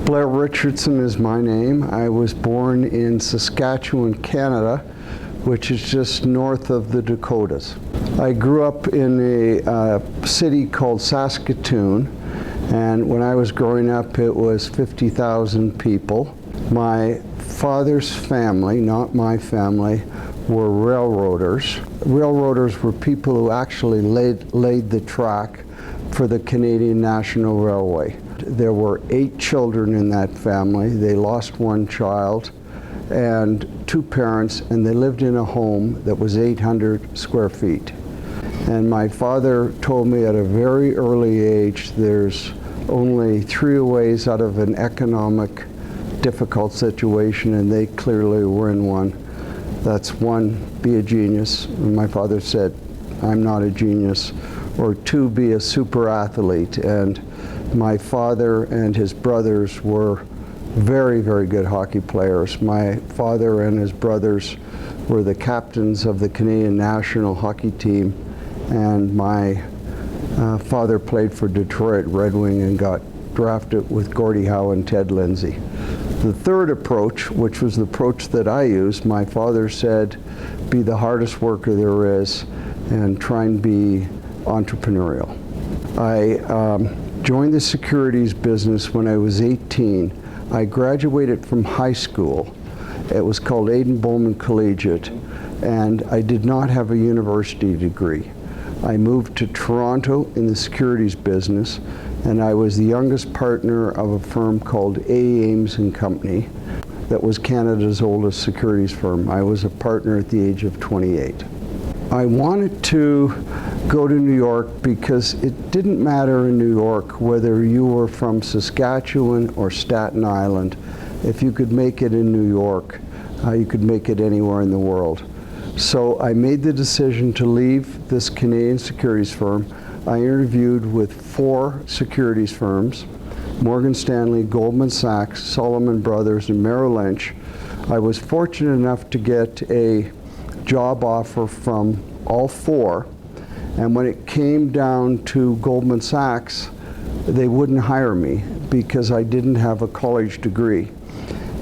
Blair Richardson is my name. I was born in Saskatchewan, Canada, which is just north of the Dakotas. I grew up in a city called Saskatoon, and when I was growing up it was 50,000 people. My father's family, not my family, were railroaders. Railroaders were people who actually laid the track for the Canadian National Railway. There were 8 children in that family. They lost 1 child and 2 parents, and they lived in a home that was 800 square feet. And my father told me at a very early age there's only 3 ways out of an economic difficult situation, and they clearly were in one. That's 1, be a genius. And my father said, I'm not a genius. Or 2, be a super athlete. And my father and his brothers were very, very good hockey players. My father and his brothers were the captains of the Canadian national hockey team, and my father played for Detroit Red Wing and got drafted with Gordie Howe and Ted Lindsay. The third approach, which was the approach that I used, my father said, be the hardest worker there is and try and be entrepreneurial. I joined the securities business when I was 18. I graduated from high school. It was called Aidan Bowman Collegiate, and I did not have a university degree. I moved to Toronto in the securities business, and I was the youngest partner of a firm called A. Ames and Company that was Canada's oldest securities firm. I was a partner at the age of 28. I wanted to go to New York because it didn't matter in New York whether you were from Saskatchewan or Staten Island. If you could make it in New York, you could make it anywhere in the world. So I made the decision to leave this Canadian securities firm. I interviewed with 4 securities firms, Morgan Stanley, Goldman Sachs, Salomon Brothers, and Merrill Lynch. I was fortunate enough to get a job offer from all 4, and when it came down to Goldman Sachs, they wouldn't hire me because I didn't have a college degree.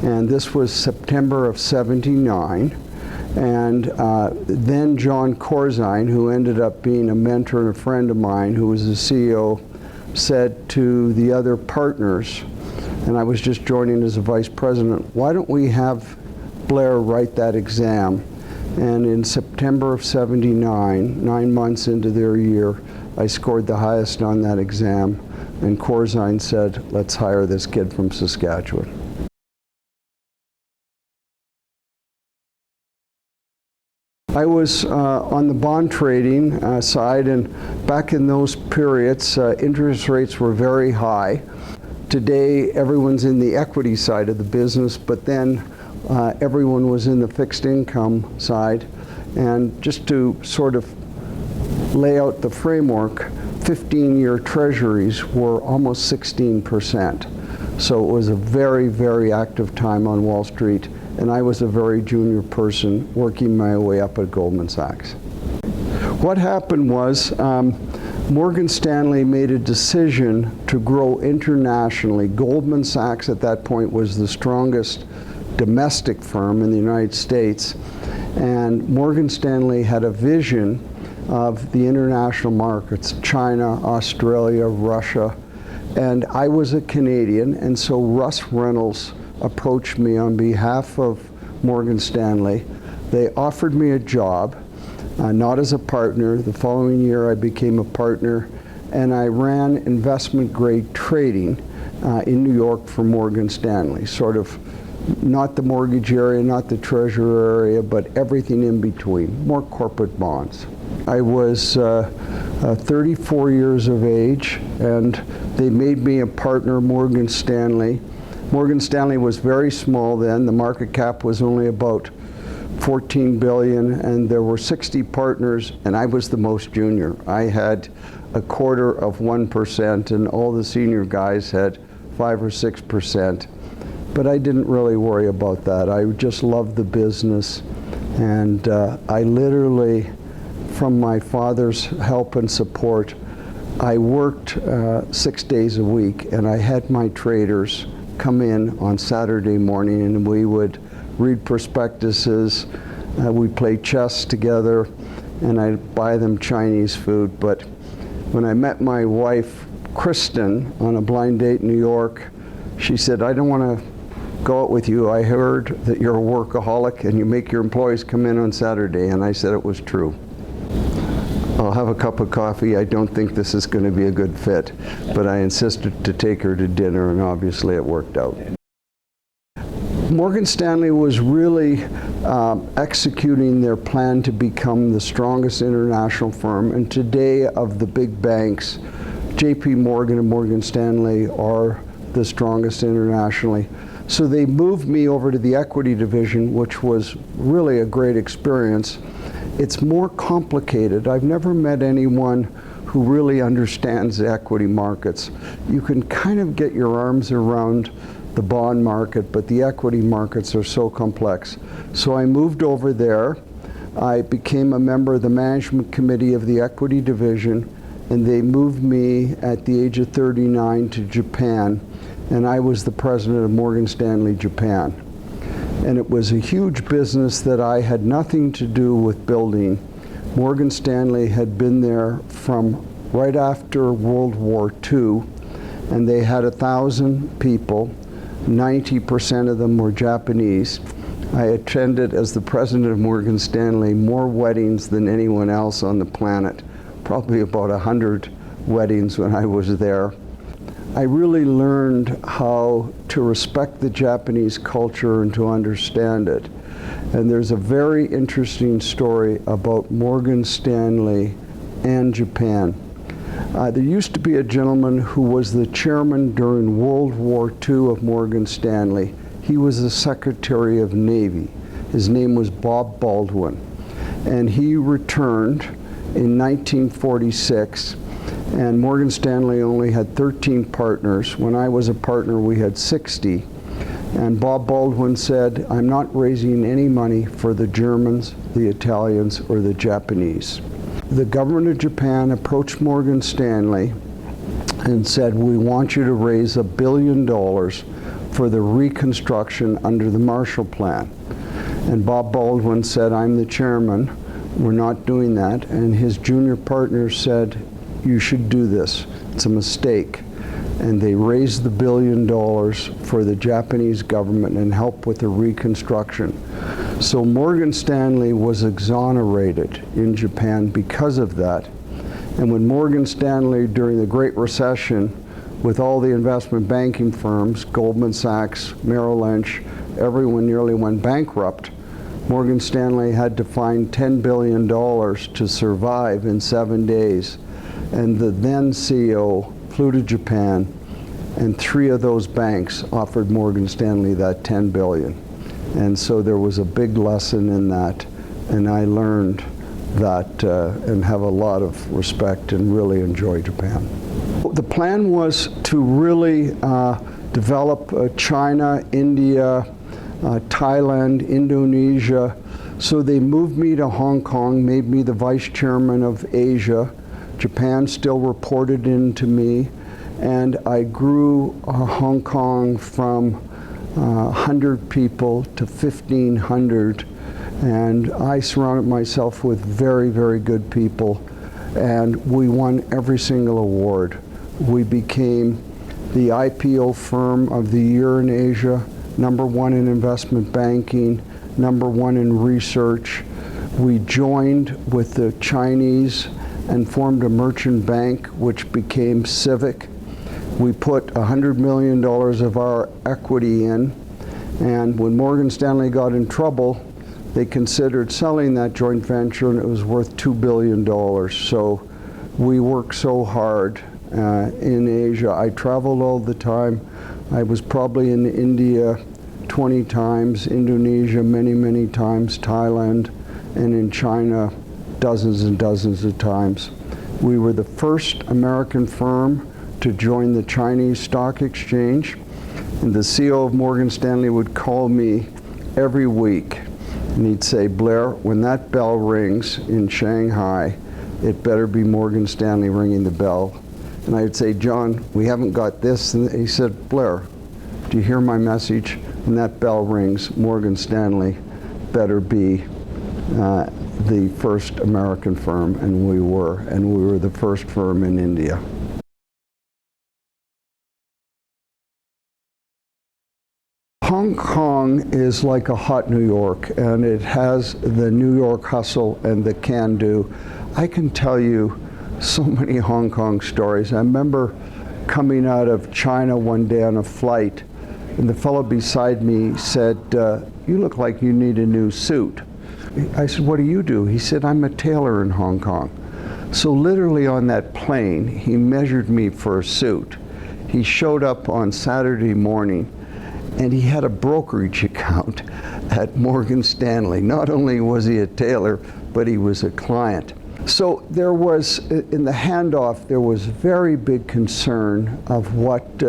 And this was September of '79, and then John Corzine, who ended up being a mentor and a friend of mine, who was the CEO, said to the other partners, and I was just joining as a vice president, why don't we have Blair write that exam? And in September of '79, 9 months into their year, I scored the highest on that exam, and Corzine said, let's hire this kid from Saskatchewan. I was on the bond trading side, and back in those periods, interest rates were very high. Today, everyone's in the equity side of the business, but then everyone was in the fixed income side. And just to sort of lay out the framework, 15-year treasuries were almost 16%. So it was a very, very active time on Wall Street, and I was a very junior person working my way up at Goldman Sachs. What happened was Morgan Stanley made a decision to grow internationally. Goldman Sachs at that point was the strongest domestic firm in the United States, and Morgan Stanley had a vision of the international markets, China, Australia, Russia, and I was a Canadian, and so Russ Reynolds approached me on behalf of Morgan Stanley. They offered me a job, not as a partner. The following year I became a partner, and I ran investment grade trading in New York for Morgan Stanley, sort of not the mortgage area, not the treasury area, but everything in between, more corporate bonds. I was 34 years of age, and they made me a partner of Morgan Stanley. Morgan Stanley was very small then. The market cap was only about 14 billion, and there were 60 partners, and I was the most junior. I had 0.25%, and all the senior guys had 5 or 6%. But I didn't really worry about that. I just loved the business, and I literally, from my father's help and support, I worked 6 days a week, and I had my traders come in on Saturday morning, and we would read prospectuses, we'd play chess together, and I'd buy them Chinese food. But when I met my wife, Kristen, on a blind date in New York, she said, "I don't want to go out with you. I heard that you're a workaholic and you make your employees come in on Saturday." And I said it was true. "I'll have a cup of coffee. I don't think this is going to be a good fit." But I insisted to take her to dinner, and obviously it worked out. Morgan Stanley was really executing their plan to become the strongest international firm, and today of the big banks, JP Morgan and Morgan Stanley are the strongest internationally. So they moved me over to the equity division, which was really a great experience. It's more complicated. I've never met anyone who really understands the equity markets. You can kind of get your arms around the bond market, but the equity markets are so complex. So I moved over there. I became a member of the management committee of the equity division, and they moved me at the age of 39 to Japan, and I was the president of Morgan Stanley Japan. And it was a huge business that I had nothing to do with building. Morgan Stanley had been there from right after World War II, and they had 1,000 people. 90% of them were Japanese. I attended, as the president of Morgan Stanley, more weddings than anyone else on the planet, probably about 100 weddings when I was there. I really learned how to respect the Japanese culture and to understand it. And there's a very interesting story about Morgan Stanley and Japan. There used to be a gentleman who was the chairman during World War II of Morgan Stanley. He was the Secretary of Navy. His name was Bob Baldwin. And he returned in 1946, and Morgan Stanley only had 13 partners. When I was a partner, we had 60. And Bob Baldwin said, "I'm not raising any money for the Germans, the Italians, or the Japanese." The government of Japan approached Morgan Stanley and said, "We want you to raise $1 billion for the reconstruction under the Marshall Plan." And Bob Baldwin said, "I'm the chairman. We're not doing that." And his junior partner said, "You should do this. It's a mistake." And they raised the $1 billion for the Japanese government and help with the reconstruction. So Morgan Stanley was exonerated in Japan because of that. And when Morgan Stanley, during the Great Recession, with all the investment banking firms, Goldman Sachs, Merrill Lynch, everyone nearly went bankrupt, Morgan Stanley had to find $10 billion to survive in 7 days. And the then CEO flew to Japan, and 3 of those banks offered Morgan Stanley that $10 billion. And so there was a big lesson in that, and I learned that and have a lot of respect and really enjoy Japan. The plan was to really develop China, India, Thailand, Indonesia. So they moved me to Hong Kong, made me the vice chairman of Asia. Japan still reported into me, and I grew Hong Kong from 100 people to 1,500, and I surrounded myself with very, very good people, and we won every single award. We became the IPO firm of the year in Asia, #1 in investment banking, #1 in research. We joined with the Chinese and formed a merchant bank, which became Civic. We put $100 million of our equity in, and when Morgan Stanley got in trouble, they considered selling that joint venture, and it was worth $2 billion. So we worked so hard in Asia. I traveled all the time. I was probably in India 20 times, Indonesia many, many times, Thailand, and in China dozens and dozens of times. We were the first American firm to join the Chinese stock exchange, and the CEO of Morgan Stanley would call me every week, and he'd say, "Blair, when that bell rings in Shanghai, it better be Morgan Stanley ringing the bell." And I would say, "John, we haven't got this." And he said, "Blair, Do you hear my message? And that bell rings. Morgan Stanley better be the first American firm, and we were the first firm in India. Hong Kong is like a hot New York, and it has the New York hustle and the can-do. I can tell you so many Hong Kong stories. I remember coming out of China one day on a flight, and the fellow beside me said, "You look like you need a new suit." I said, "What do you do?" He said, "I'm a tailor in Hong Kong." So literally on that plane, he measured me for a suit. He showed up on Saturday morning, and he had a brokerage account at Morgan Stanley. Not only was he a tailor, but he was a client. So there was, in the handoff, there was very big concern of what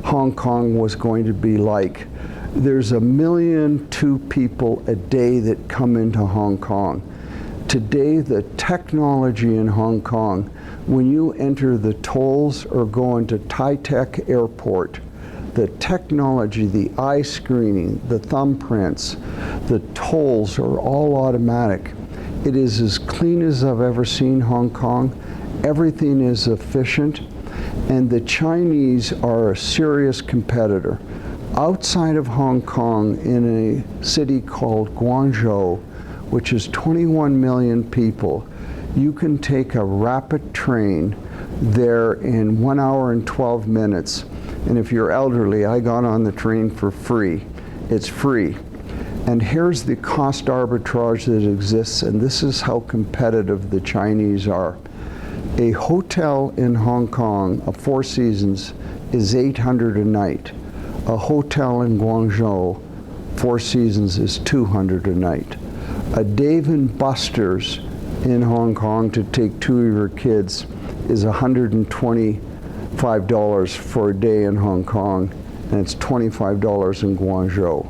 Hong Kong was going to be like. There's 1.2 million people a day that come into Hong Kong. Today, the technology in Hong Kong, when you enter the tolls or go into Tai Tak Airport, the technology, the eye screening, the thumbprints, the tolls are all automatic. It is as clean as I've ever seen Hong Kong. Everything is efficient, and the Chinese are a serious competitor. Outside of Hong Kong, in a city called Guangzhou, which is 21 million people, you can take a rapid train there in 1 hour and 12 minutes. And if you're elderly, I got on the train for free. It's free. And here's the cost arbitrage that exists, and this is how competitive the Chinese are. A hotel in Hong Kong, a Four Seasons, is $800 a night. A hotel in Guangzhou, Four Seasons, is $200 a night. A Dave & Buster's in Hong Kong to take 2 of your kids is $125 for a day in Hong Kong, and it's $25 in Guangzhou.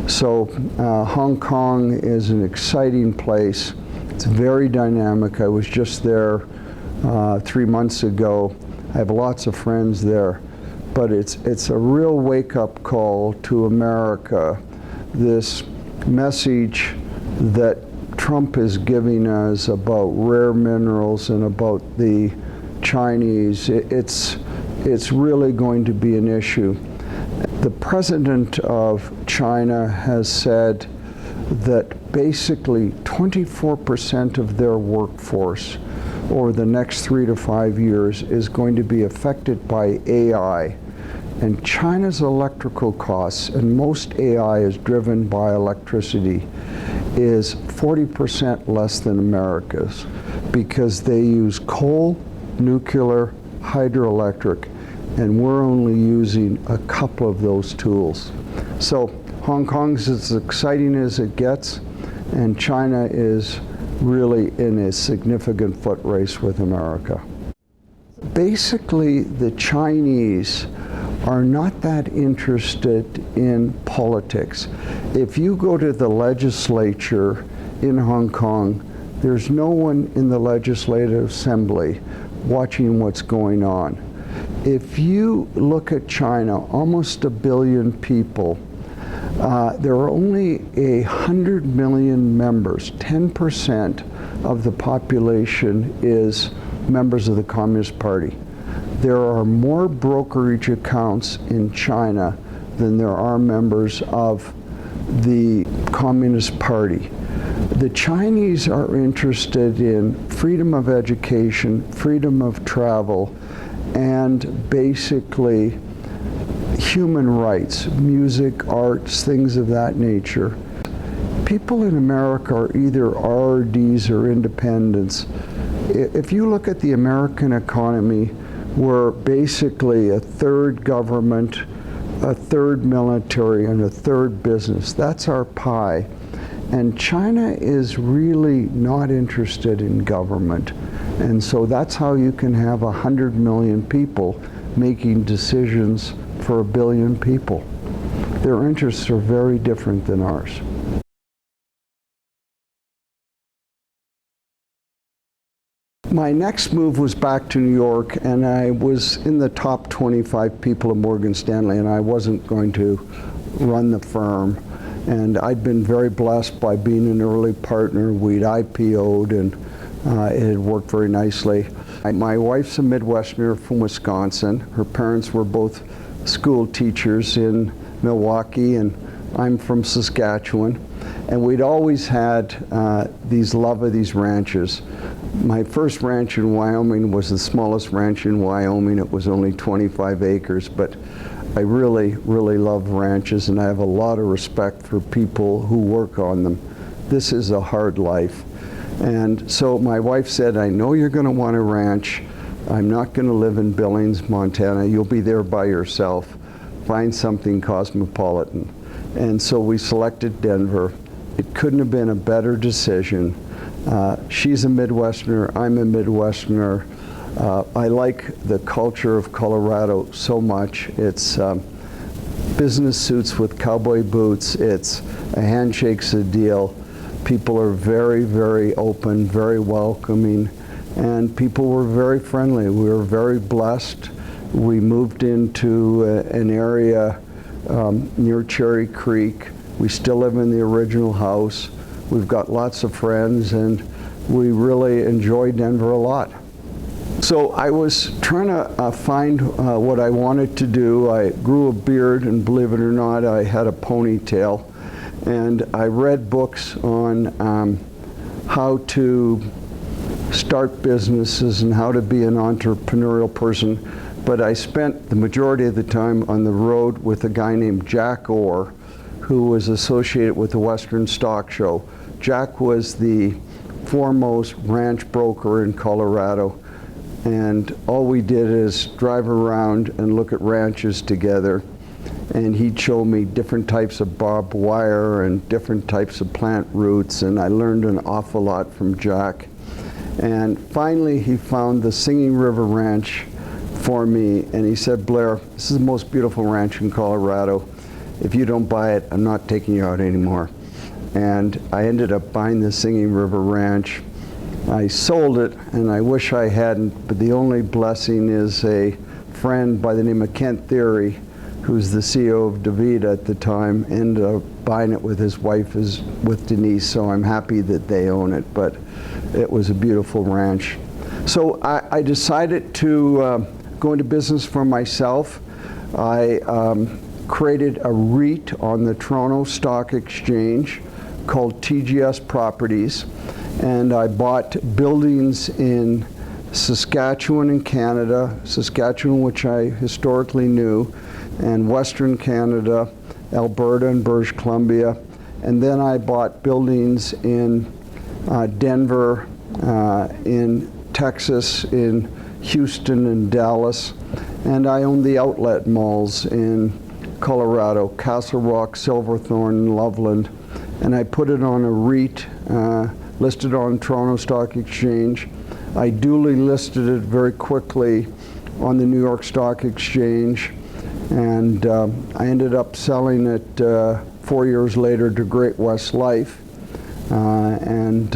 So Hong Kong is an exciting place. It's very dynamic. I was just there 3 months ago. I have lots of friends there, but it's a real wake-up call to America. This message that Trump is giving us about rare minerals and about the Chinese, it's really going to be an issue. The president of China has said that basically 24% of their workforce over the next 3 to 5 years is going to be affected by AI. And China's electrical costs, and most AI is driven by electricity, is 40% less than America's, because they use coal, nuclear, hydroelectric, and we're only using a couple of those tools. So Hong Kong's as exciting as it gets, and China is really in a significant foot race with America. Basically, the Chinese are not that interested in politics. If you go to the legislature in Hong Kong, there's no one in the Legislative Assembly watching what's going on. If you look at China, almost 1 billion people, there are only 100 million members. 10% of the population is members of the Communist Party. There are more brokerage accounts in China than there are members of the Communist Party. The Chinese are interested in freedom of education, freedom of travel, and basically human rights, music, arts, things of that nature. People in America are either RDs or independents. If you look at the American economy, we're basically a third government, a third military, and a third business. That's our pie. And China is really not interested in government. And so that's how you can have 100 million people making decisions for 1 billion people. Their interests are very different than ours. My next move was back to New York, and I was in the top 25 people at Morgan Stanley, and I wasn't going to run the firm. And I'd been very blessed by being an early partner. We'd IPO'd, and it had worked very nicely. My wife's a Midwesterner from Wisconsin. Her parents were both school teachers in Milwaukee, and I'm from Saskatchewan. And we'd always had these love of these ranches. My first ranch in Wyoming was the smallest ranch in Wyoming. It was only 25 acres, but I really, really love ranches, and I have a lot of respect for people who work on them. This is a hard life. And so my wife said, I know you're going to want a ranch. I'm not going to live in Billings, Montana. You'll be there by yourself. Find something cosmopolitan. And so we selected Denver. It couldn't have been a better decision. She's a Midwesterner, I'm a Midwesterner. I like the culture of Colorado so much. It's business suits with cowboy boots. It's a handshake's a deal. People are very, very open, very welcoming, and people were very friendly. We were very blessed. We moved into an area near Cherry Creek. We still live in the original house. We've got lots of friends, and we really enjoy Denver a lot. So I was trying to find what I wanted to do. I grew a beard, and believe it or not, I had a ponytail. And I read books on how to start businesses and how to be an entrepreneurial person. But I spent the majority of the time on the road with a guy named Jack Orr, who was associated with the Western Stock Show. Jack was the foremost ranch broker in Colorado, and all we did is drive around and look at ranches together, and he'd show me different types of barbed wire and different types of plant roots, and I learned an awful lot from Jack. And finally he found the Singing River Ranch for me, and he said, Blair, this is the most beautiful ranch in Colorado. If you don't buy it, I'm not taking you out anymore. And I ended up buying the Singing River Ranch. I sold it, and I wish I hadn't, but the only blessing is a friend by the name of Kent Theory, who's the CEO of DaVita at the time, ended up buying it with his wife, with Denise, so I'm happy that they own it, but it was a beautiful ranch. So I decided to go into business for myself. I created a REIT on the Toronto Stock Exchange called TGS Properties, and I bought buildings in Saskatchewan in Canada, Saskatchewan, which I historically knew, and Western Canada, Alberta and British Columbia, and then I bought buildings in Denver, in Texas, in Houston and Dallas, and I own the outlet malls in Colorado, Castle Rock, Silverthorne, Loveland, and I put it on a REIT, listed on Toronto Stock Exchange. I duly listed it very quickly on the New York Stock Exchange, and I ended up selling it 4 years later to Great-West Life, and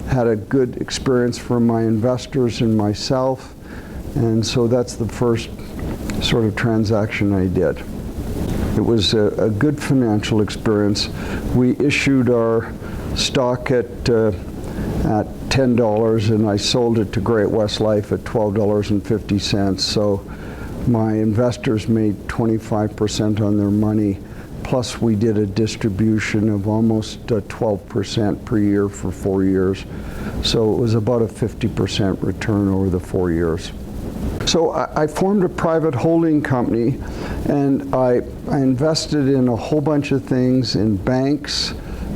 had a good experience for my investors and myself, and so that's the first sort of transaction I did. It was a good financial experience. We issued our stock at $10, and I sold it to Great-West Life at $12.50. So my investors made 25% on their money, plus we did a distribution of almost 12% per year for 4 years. So it was about a 50% return over the 4 years. So I formed a private holding company, and I invested in a whole bunch of things, in banks,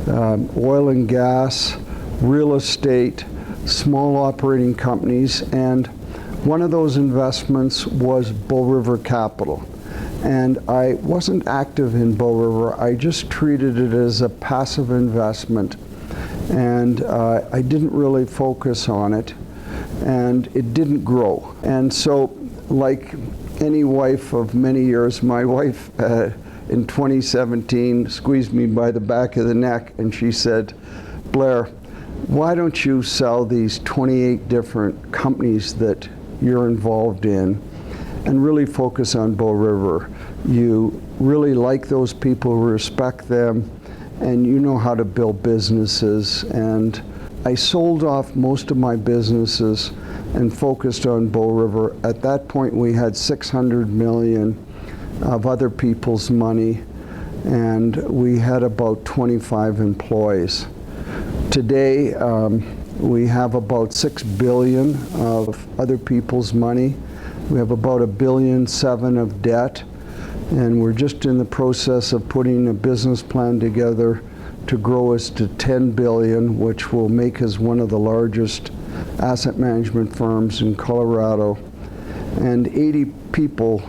oil and gas, real estate, small operating companies, and one of those investments was Bow River Capital. And I wasn't active in Bow River, I just treated it as a passive investment, and I didn't really focus on it, and it didn't grow. And so, like any wife of many years, my wife in 2017 squeezed me by the back of the neck, and she said, Blair, why don't you sell these 28 different companies that you're involved in and really focus on Bow River? You really like those people, respect them, and you know how to build businesses. And I sold off most of my businesses and focused on Bow River. At that point, we had $600 million of other people's money, and we had about 25 employees. Today, we have about $6 billion of other people's money. We have about $1.7 billion of debt, and we're just in the process of putting a business plan together to grow us to $10 billion, which will make us one of the largest asset management firms in Colorado. And 80 people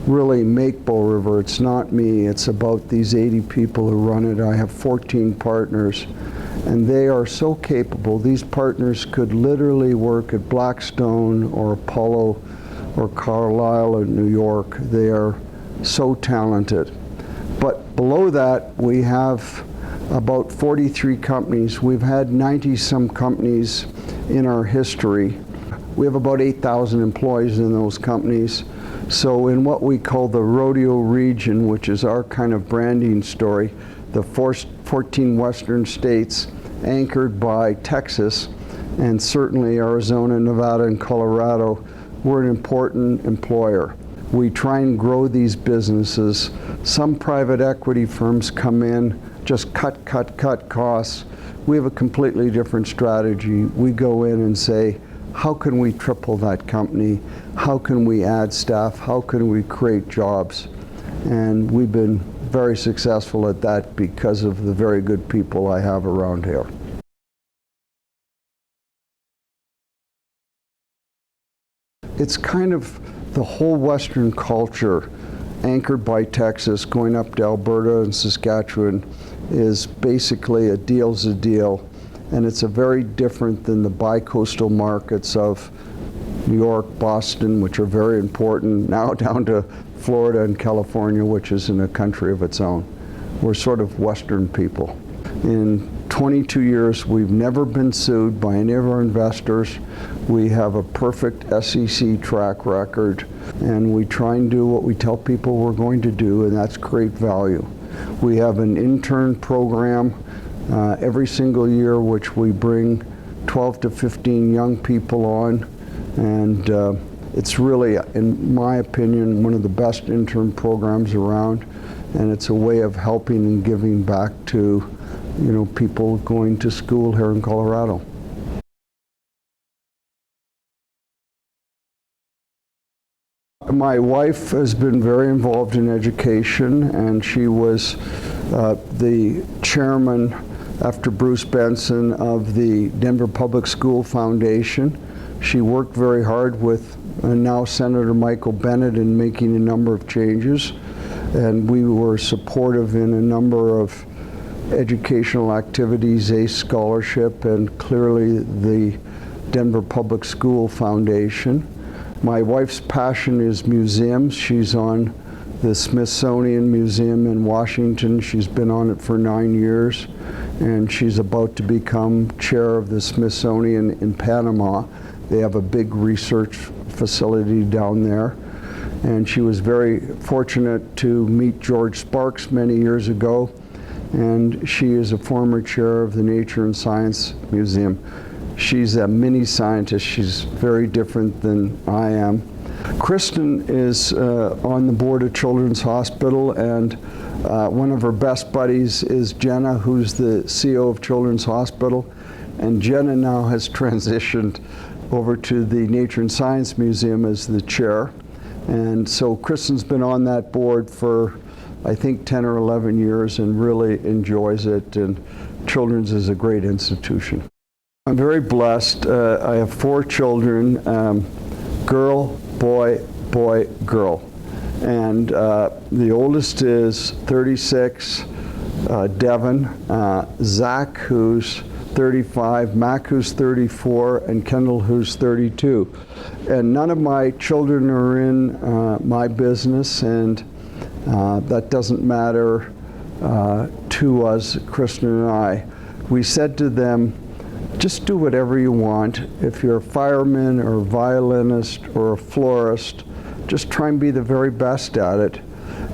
really make Bow River. It's not me, it's about these 80 people who run it. I have 14 partners, and they are so capable. These partners could literally work at Blackstone or Apollo or Carlyle in New York. They are so talented. But below that, we have about 43 companies. We've had 90-some companies in our history. We have about 8,000 employees in those companies. So in what we call the rodeo region, which is our kind of branding story, the 14 western states anchored by Texas, and certainly Arizona, Nevada, and Colorado, we're an important employer. We try and grow these businesses. Some private equity firms come in, just cut costs. We have a completely different strategy. We go in and say, how can we triple that company? How can we add staff? How can we create jobs? And we've been very successful at that because of the very good people I have around here. It's kind of the whole Western culture, anchored by Texas, going up to Alberta and Saskatchewan, is basically a deal's a deal. And it's a very different than the bi-coastal markets of New York, Boston, which are very important, now down to Florida and California, which is in a country of its own. We're sort of Western people. In 22 years, we've never been sued by any of our investors. We have a perfect SEC track record, and we try and do what we tell people we're going to do, and that's create value. We have an intern program every single year, which we bring 12 to 15 young people on, and it's really, in my opinion, one of the best intern programs around, and it's a way of helping and giving back to, you know, people going to school here in Colorado. My wife has been very involved in education, and she was the chairman after Bruce Benson of the Denver Public School Foundation. She worked very hard with now Senator Michael Bennet in making a number of changes, and we were supportive in a number of educational activities, ACE Scholarship, and clearly the Denver Public School Foundation. My wife's passion is museums. She's on the Smithsonian Museum in Washington. She's been on it for 9 years, and she's about to become chair of the Smithsonian in Panama. They have a big research facility down there, and she was very fortunate to meet George Sparks many years ago, and she is a former chair of the Nature and Science Museum. She's a mini scientist. She's very different than I am. Kristen is on the board of Children's Hospital, and one of her best buddies is Jenna, who's the CEO of Children's Hospital. And Jenna now has transitioned over to the Nature and Science Museum as the chair. And so Kristen's been on that board for, I think, 10 or 11 years and really enjoys it. And Children's is a great institution. I'm very blessed. I have 4 children, girl, boy, boy, girl. And the oldest is 36, Devin, Zach, who's 35, Mac, who's 34, and Kendall, who's 32. And none of my children are in my business, and that doesn't matter to us, Kristen and I. We said to them, just do whatever you want. If you're a fireman or a violinist or a florist, just try and be the very best at it,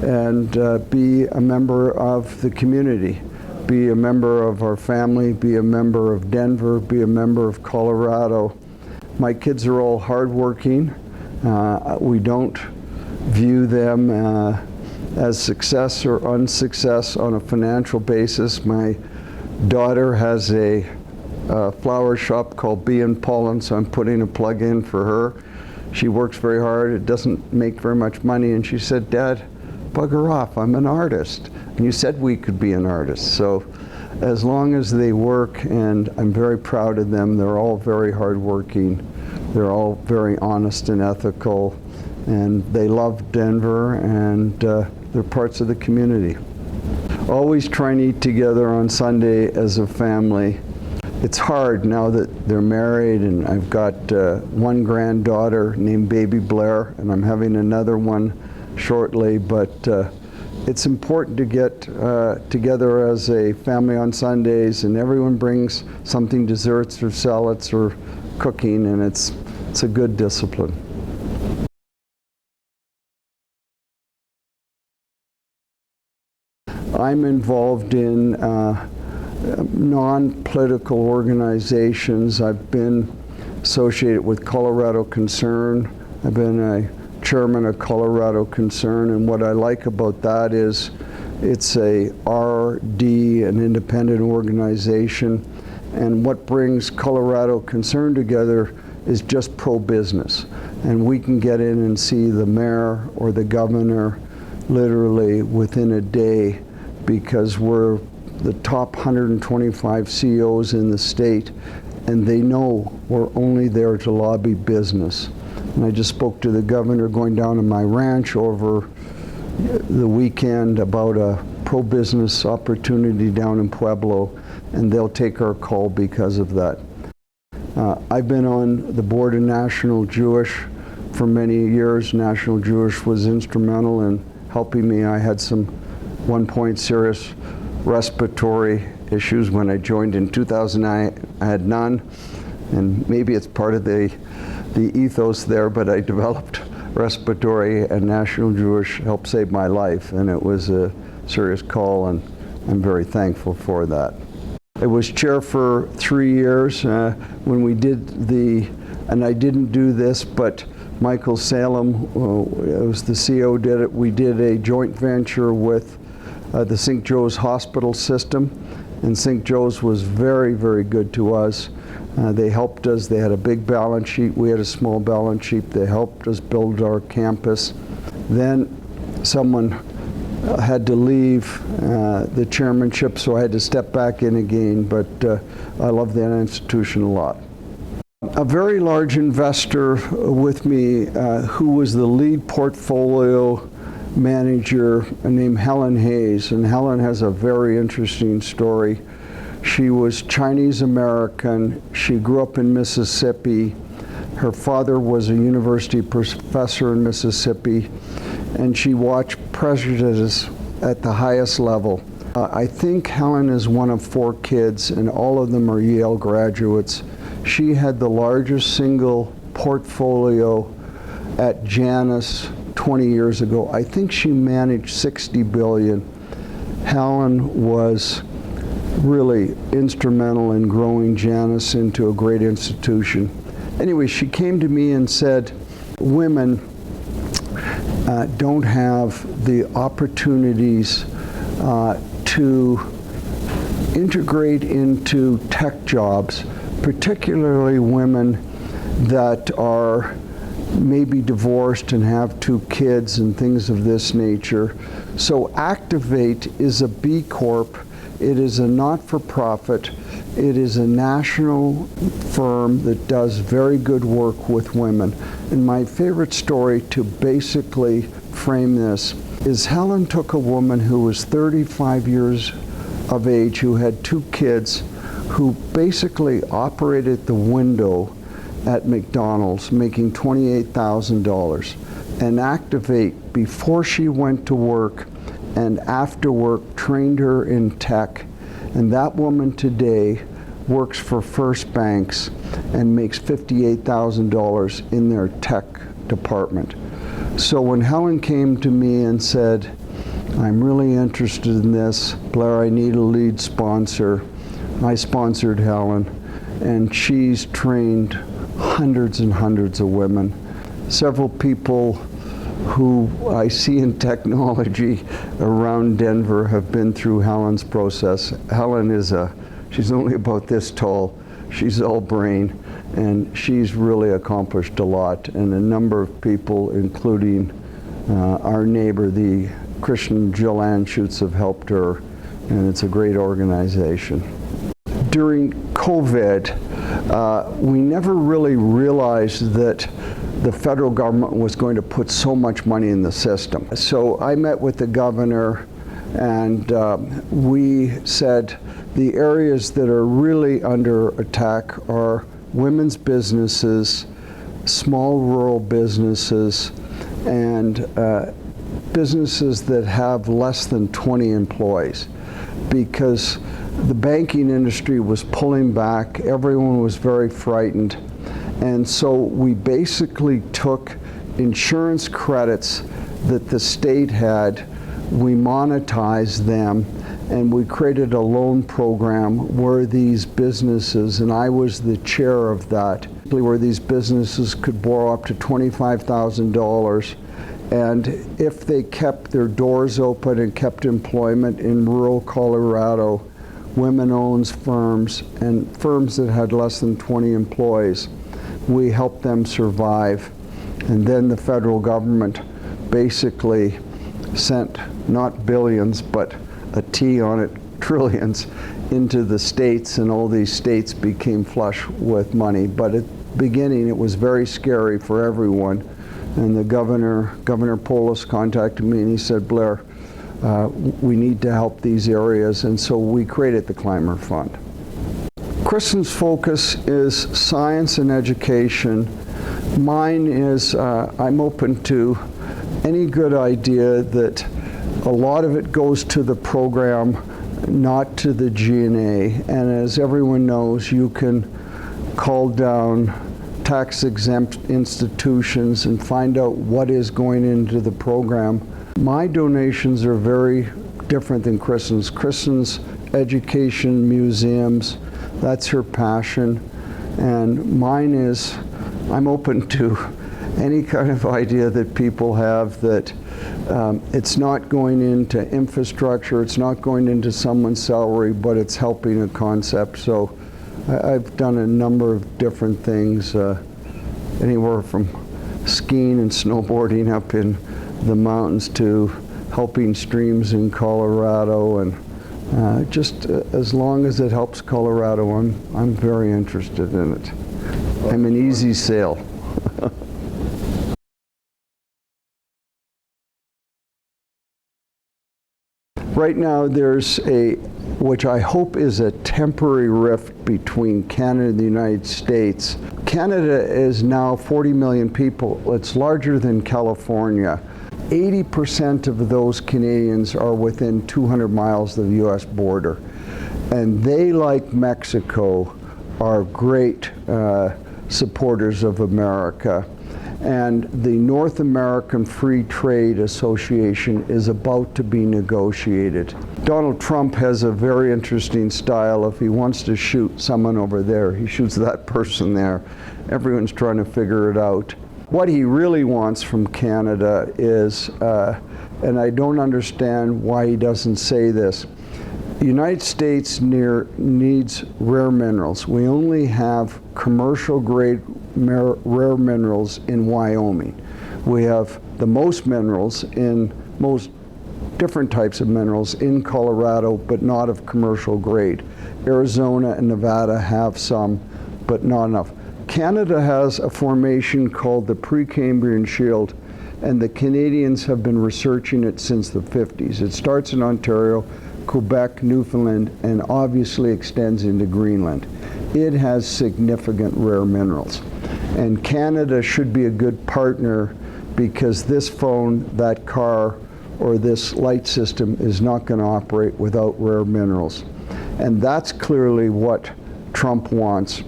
and be a member of the community. Be a member of our family, be a member of Denver, be a member of Colorado. My kids are all hardworking. We don't view them as success or unsuccess on a financial basis. My daughter has a flower shop called Bee and Pollen, so I'm putting a plug in for her. She works very hard. It doesn't make very much money, and she said, "Dad, bugger off, I'm an artist. And you said we could be an artist." So as long as they work, and I'm very proud of them, they're all very hardworking. They're all very honest and ethical, and they love Denver, and they're parts of the community. Always try and eat together on Sunday as a family. It's hard now that they're married, and I've got one granddaughter named Baby Blair, and I'm having another one shortly, but it's important to get together as a family on Sundays, and everyone brings something, desserts or salads or cooking, and it's a good discipline. I'm involved in non-political organizations. I've been associated with Colorado Concern. I've been a chairman of Colorado Concern, and what I like about that is it's a RD, an independent organization, and what brings Colorado Concern together is just pro-business. And we can get in and see the mayor or the governor literally within a day, because we're the top 125 CEOs in the state, and they know we're only there to lobby business. And I just spoke to the governor going down to my ranch over the weekend about a pro-business opportunity down in Pueblo, and they'll take our call because of that. I've been on the board of National Jewish for many years. National Jewish was instrumental in helping me. I had some one point serious respiratory issues when I joined in 2009. I had none, and maybe it's part of the ethos there, but I developed respiratory, and National Jewish helped save my life, and it was a serious call, and I'm very thankful for that. I was chair for 3 years when we did and I didn't do this, but Michael Salem, it was the CEO, did it. We did a joint venture with the St. Joe's hospital system, and St. Joe's was very, very good to us. They helped us. They had a big balance sheet. We had a small balance sheet. They helped us build our campus. Then someone had to leave the chairmanship, so I had to step back in again, but I love that institution a lot. A very large investor with me who was the lead portfolio manager named Helen Hayes, and Helen has a very interesting story. She was Chinese American. She grew up in Mississippi. Her father was a university professor in Mississippi, and she watched prejudice at the highest level. I think Helen is one of 4 kids, and all of them are Yale graduates. She had the largest single portfolio at Janus 20 years ago. I think she managed 60 billion. Helen was really instrumental in growing Janus into a great institution. Anyway, she came to me and said, women don't have the opportunities to integrate into tech jobs, particularly women that are maybe divorced and have 2 kids and things of this nature. So Activate is a B Corp. It is a not-for-profit. It is a national firm that does very good work with women. And my favorite story to basically frame this is Helen took a woman who was 35 years of age, who had 2 kids, who basically operated the window at McDonald's, making $28,000. And Activate, before she went to work and after work, trained her in tech. And that woman today works for First Banks and makes $58,000 in their tech department. So when Helen came to me and said, I'm really interested in this, Blair, I need a lead sponsor, I sponsored Helen, and she's trained hundreds and hundreds of women. Several people who I see in technology around Denver have been through Helen's process. Helen she's only about this tall, she's all brain, and she's really accomplished a lot. And a number of people, including our neighbor, the Christian Jill Anschutz, have helped her, and it's a great organization. During COVID, we never really realized that the federal government was going to put so much money in the system. So I met with the governor, and we said the areas that are really under attack are women's businesses, small rural businesses, and businesses that have less than 20 employees, because the banking industry was pulling back, everyone was very frightened, and so we basically took insurance credits that the state had, we monetized them, and we created a loan program where these businesses, and I was the chair of that, where these businesses could borrow up to $25,000, and if they kept their doors open and kept employment in rural Colorado, women-owned firms and firms that had less than 20 employees, we helped them survive. And then the federal government basically sent not billions, but a T on it, trillions, into the states, and all these states became flush with money. But at the beginning, it was very scary for everyone. And the Governor Polis contacted me and he said, Blair, we need to help these areas, and so we created the Climber Fund. Kristen's focus is science and education. Mine is, I'm open to any good idea that a lot of it goes to the program, not to the G&A. And as everyone knows, you can call down tax-exempt institutions and find out what is going into the program. My donations are very different than Kristen's. Kristen's education, museums, that's her passion. And mine is, I'm open to any kind of idea that people have that it's not going into infrastructure, it's not going into someone's salary, but it's helping a concept. So I've done a number of different things, anywhere from skiing and snowboarding up in the mountains to helping streams in Colorado, and just as long as it helps Colorado, I'm very interested in it. I'm an easy sale. Right now there's which I hope is a temporary rift between Canada and the United States. Canada is now 40 million people. It's larger than California. 80% of those Canadians are within 200 miles of the US border. And they, like Mexico, are great supporters of America. And the North American Free Trade Association is about to be negotiated. Donald Trump has a very interesting style. If he wants to shoot someone over there, he shoots that person there. Everyone's trying to figure it out. What he really wants from Canada is, and I don't understand why he doesn't say this, the United States needs rare minerals. We only have commercial grade rare minerals in Wyoming. We have the most minerals in most different types of minerals in Colorado, but not of commercial grade. Arizona and Nevada have some, but not enough. Canada has a formation called the Precambrian Shield, and the Canadians have been researching it since the 50s. It starts in Ontario, Quebec, Newfoundland, and obviously extends into Greenland. It has significant rare minerals. And Canada should be a good partner, because this phone, that car, or this light system is not going to operate without rare minerals. And that's clearly what Trump wants.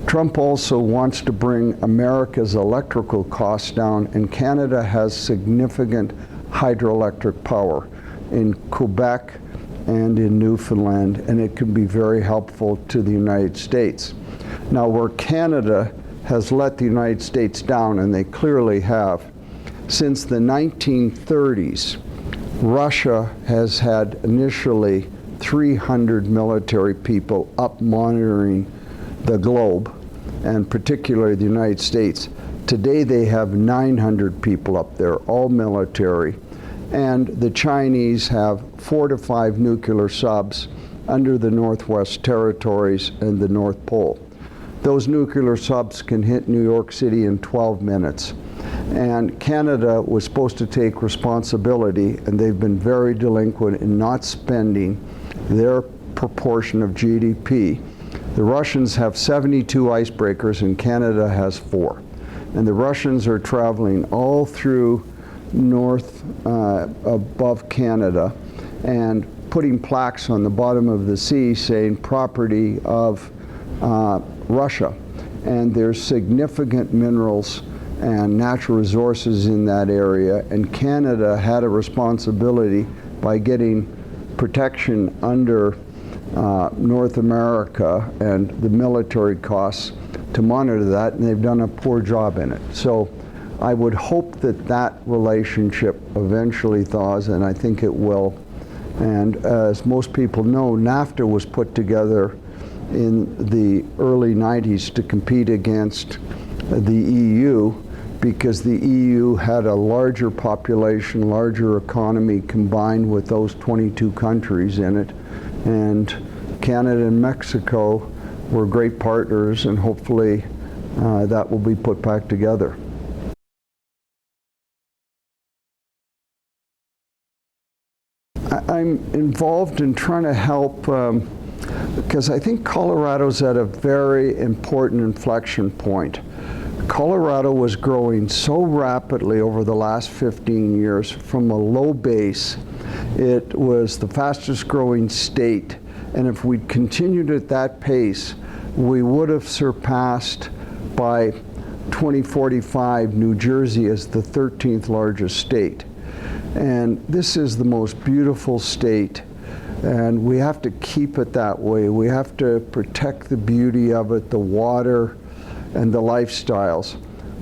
Trump also wants to bring America's electrical costs down, and Canada has significant hydroelectric power in Quebec and in Newfoundland, and it can be very helpful to the United States. Now, where Canada has let the United States down, and they clearly have, since the 1930s, Russia has had initially 300 military people up monitoring the globe, and particularly the United States. Today they have 900 people up there, all military, and the Chinese have 4 to 5 nuclear subs under the Northwest Territories and the North Pole. Those nuclear subs can hit New York City in 12 minutes. And Canada was supposed to take responsibility, and they've been very delinquent in not spending their proportion of GDP. The Russians have 72 icebreakers and Canada has 4. And the Russians are traveling all through north above Canada and putting plaques on the bottom of the sea saying property of Russia. And there's significant minerals and natural resources in that area, and Canada had a responsibility by getting protection under North America and the military costs to monitor that, and they've done a poor job in it. So I would hope that that relationship eventually thaws, and I think it will. And as most people know, NAFTA was put together in the early 90s to compete against the EU, because the EU had a larger population, larger economy combined with those 22 countries in it. And Canada and Mexico were great partners, and hopefully that will be put back together. I'm involved in trying to help because I think Colorado's at a very important inflection point. Colorado was growing so rapidly over the last 15 years from a low base. It was the fastest growing state, and if we'd continued at that pace, we would have surpassed by 2045 New Jersey as the 13th largest state. And this is the most beautiful state, and we have to keep it that way. We have to protect the beauty of it, the water, and the lifestyles.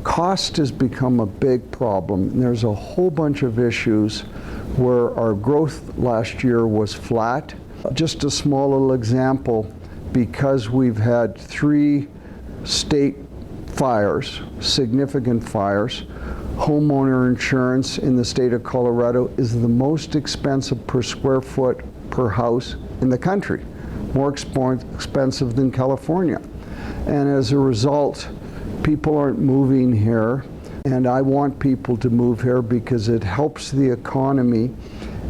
Cost has become a big problem. And there's a whole bunch of issues where our growth last year was flat. Just a small little example, because we've had 3 state fires, significant fires, homeowner insurance in the state of Colorado is the most expensive per square foot per house in the country, more expensive than California. And as a result, people aren't moving here, and I want people to move here because it helps the economy.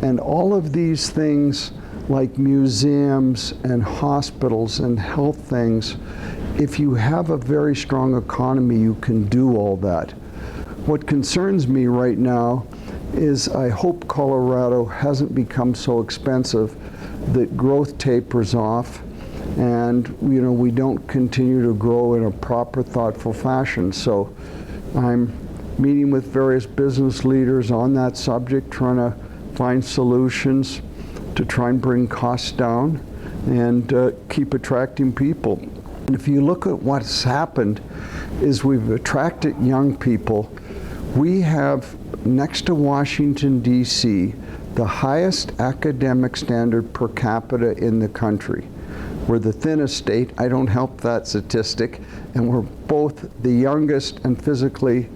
And all of these things like museums and hospitals and health things, if you have a very strong economy, you can do all that. What concerns me right now is I hope Colorado hasn't become so expensive that growth tapers off, and we don't continue to grow in a proper, thoughtful fashion. So I'm meeting with various business leaders on that subject, trying to find solutions to try and bring costs down and keep attracting people. And if you look at what's happened, is we've attracted young people. We have, next to Washington, D.C., the highest academic standard per capita in the country. We're the thinnest state. I don't help that statistic. And we're both the youngest and physically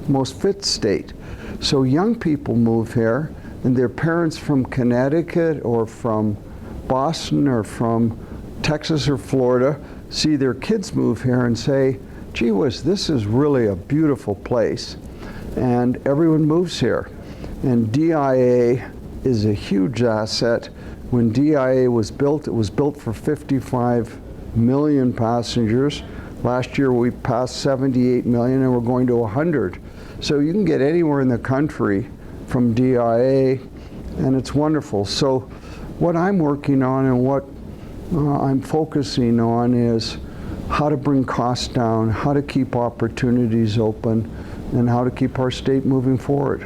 most fit state. So young people move here, and their parents from Connecticut or from Boston or from Texas or Florida see their kids move here and say, gee whiz, this is really a beautiful place. And everyone moves here. And DIA is a huge asset. When DIA was built, it was built for 55 million passengers. Last year we passed 78 million, and we're going to 100. So you can get anywhere in the country from DIA, and it's wonderful. So what I'm working on and what I'm focusing on is how to bring costs down, how to keep opportunities open, and how to keep our state moving forward.